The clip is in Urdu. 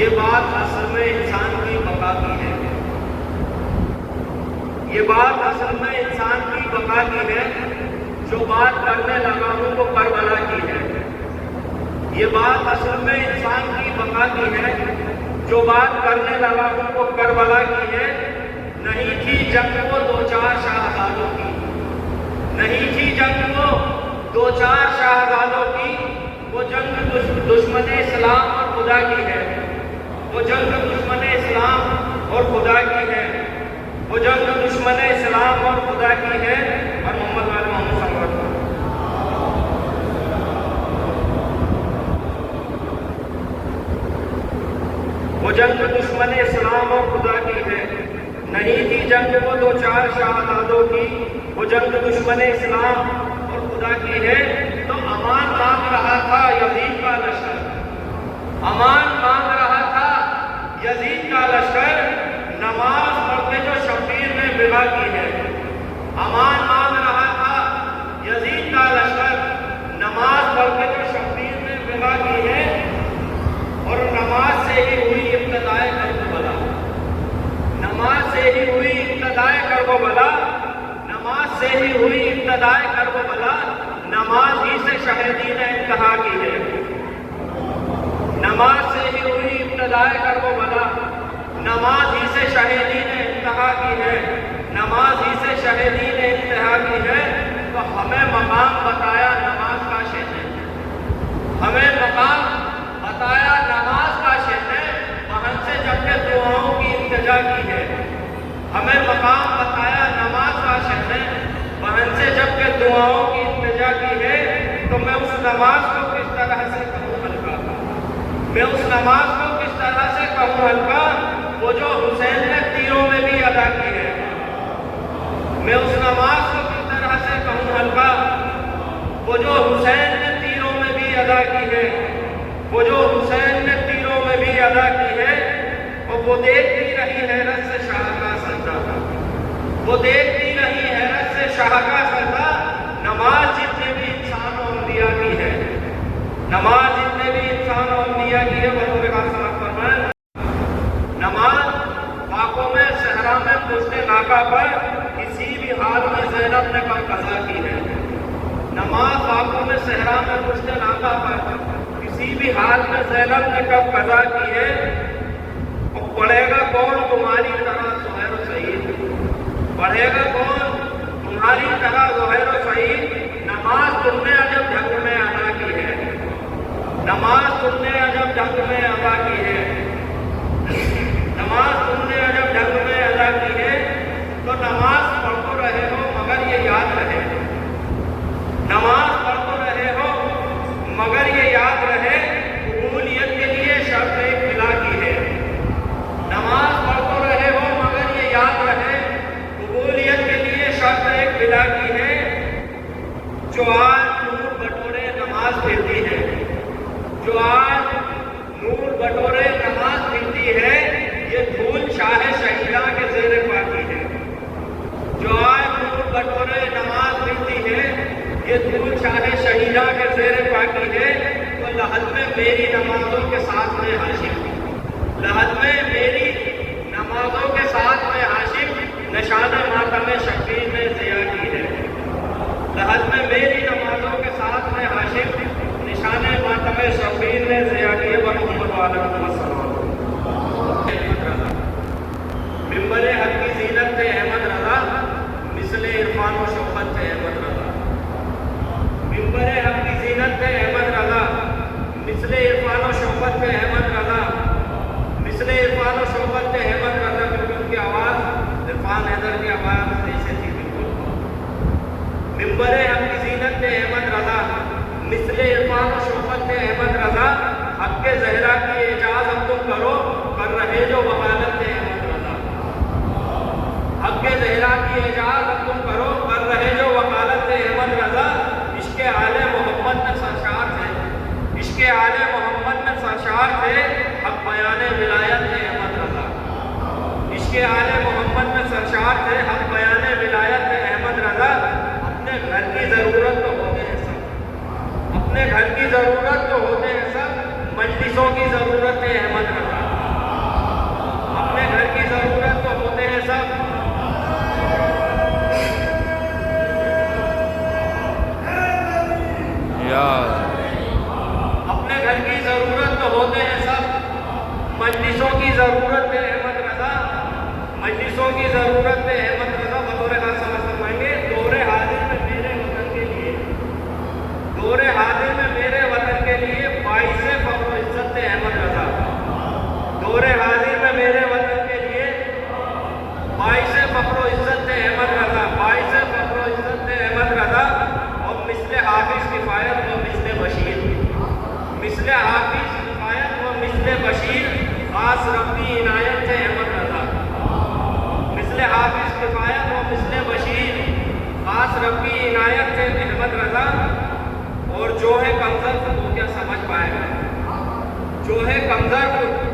یہ بات اصل میں انسان کی بقا کی ہے، یہ بات اصل میں انسان کی بقا کی ہے، جو بات کرنے لگا ہوں وہ کربلا کی ہے۔ یہ بات اصل میں انسان کی بقا کی ہے، جو بات کرنے لگا ہوں وہ کربلا کی ہے۔ نہیں تھی جنگ وہ دو چار شہزادوں کی، نہیں تھی جنگ وہ دو چار شہزادوں کی، وہ جنگ دشمن اسلام اور خدا کی ہے، وہ جنگ دشمن اسلام اور خدا کی ہے، وہ جنگ دشمن اسلام اور خدا کی ہے۔ اور محمد صلی اللہ علیہ وسلم وہ جنگ دشمن اسلام اور خدا کی ہے۔ نہیں تھی جنگ وہ دو چار شہزادوں کی، وہ جنگ دشمن اسلام اور خدا کی ہے۔ تو امان مانگ رہا تھا یزید کا لشکر، امان مانگ رہا تھا یزید کا لشکر، نماز پڑھ کے جو شبیر نے بلا کی ہے۔ امان مانگ رہا تھا یزید کا لشکر، نماز پڑھ کے جو شبیر نے بلا کی ہے۔ اور نماز سے ہی ہوئی ابتدائے کربلا، نماز سے ہی ہوئی ابتدائے کربلا، نماز سے ہی ہوئی ابتدائے کربلا، نماز ہی سے شہیدین انتہا کی ہے۔ نماز سے ہی ہوئی ابتدائے کربلا، نماز ہی سے شہیدین انتہا کی ہے، نماز ہی سے شہیدین انتہا کی ہے۔ تو ہمیں مقام بتایا نماز کا شہر ہے، ہمیں مقام بتایا نماز کا شہر ہے، وہاں سے جب کہ دعاؤں کی التجا کی ہے۔ ہمیں مقام بتایا نماز کا شہر ہے، وہاں سے جب کہ دعاؤں کی التجا کی ہے۔ تو میں اس نماز کو کس طرح سے کہوں ہلکا، میں اس نماز کو کس طرح سے کہوں ہلکا، وہ جو حسین نے تیروں میں بھی ادا کی ہے۔ میں اس نماز کو کس طرح سے کہوں ہلکا، وہ جو حسین نے تیروں میں بھی ادا کی ہے، وہ جو حسین نے تیروں میں بھی ادا کی ہے۔ اور وہ دیکھتی رہی حیرت سے شاہ کا سجدہ، وہ دیکھتی رہی حیرت سے شاہ کا سجدہ۔ نماز جتنے بھی انسان و انبیاء کی ہے، نماز جتنے بھی انسان و انبیاء کی ہے، وہ کا سبق فرمائے۔ نماز واقعوں میں صحرا میں پشت ناکا پر کسی بھی حال میں زینب نے کب قضا کی ہے۔ نماز واقعوں میں صحرا میں پشت ناکا پر کسی بھی حال میں زینب نے کب قضا کی ہے۔ اور پڑھے گا کون تمہاری طرح زہیر و سعید، پڑھے گا کون تمہاری طرح زہیر و سعید۔ نماز تم نے عجب ڈھنگ میں ادا کی ہے، نماز تم نے عجب ڈھنگ میں ادا کی ہے، نماز تم نے عجب ڈھنگ میں ادا کی ہے۔ تو نماز پڑھ تو رہے ہو مگر یہ یاد رہے، نماز پڑھ تو رہے ہو مگر یہ یاد رہے، قبولیت کے لیے شرط ایک بلا کی ہے۔ نماز پڑھ تو رہے ہو مگر یہ یاد رہے، قبولیت کے لیے شرط ایک بلا کی ہے۔ جو آج نور بٹورے نماز پھرتی ہے، جو آج نور بٹورے نماز پھرتی ہے، یہ دھول شاہ شہیدہ کے زیر پا کی ہے۔ جو آج نور بٹورے نماز پھرتی ہے، یہ دھول شاہ شہیدہ کے زیر پا کی ہے۔ تو لحد میں میری نمازوں کے ساتھ میں ہاشم، لحد میں میری نمازوں کے ساتھ میں ہاشم، نشان ماتم شبیر نے ضیا کی ہے۔ لحد میں میری نمازوں کے ساتھ میں ہاشم، نشان ماتم شبیر نے ضیا کی ہے۔ محمد علیہ وسلم ممبر حق کی زینت تھے احمد رضا، مثل عرفان و شوکت تھے احمد رضا۔ ممبر حق کی زینت تھے احمد رضا، مثل عرفان و شوکت تھے احمد رضا، مثل عرفان و شوکت تھے احمد رضا۔ کیونکہ ان کی آواز عرفان حیدر کی آواز ایسے تھی بالکل۔ ممبر حق کی زینت تھے احمد رضا، مثل عرفان و شوکت تھے احمد رضا۔ حق کے زہرا کی اعجاز اب تم کرو، کر رہے جو وکالت تھے احمد رضا۔ حق کے زہرا کی اعجاز اب تم کرو، کر رہے جو وکالت تھے احمد رضا۔ عشق آل محمد میں سرشار تھے، عشق آل محمد میں سرشار تھے، حق بیان ولایت تھے احمد رضا۔ عشق آل محمد میں سرشار تھے، حق بیان ولایت تھے احمد رضا۔ اپنے گھر کی ضرورت تو ہوتے ہیں سب، اپنے گھر کی ضرورت تو ہوتے ہیں سب، مجلسوں کی ضرورت ہے احمد رضا۔ پائے گا. جو ہے کمزر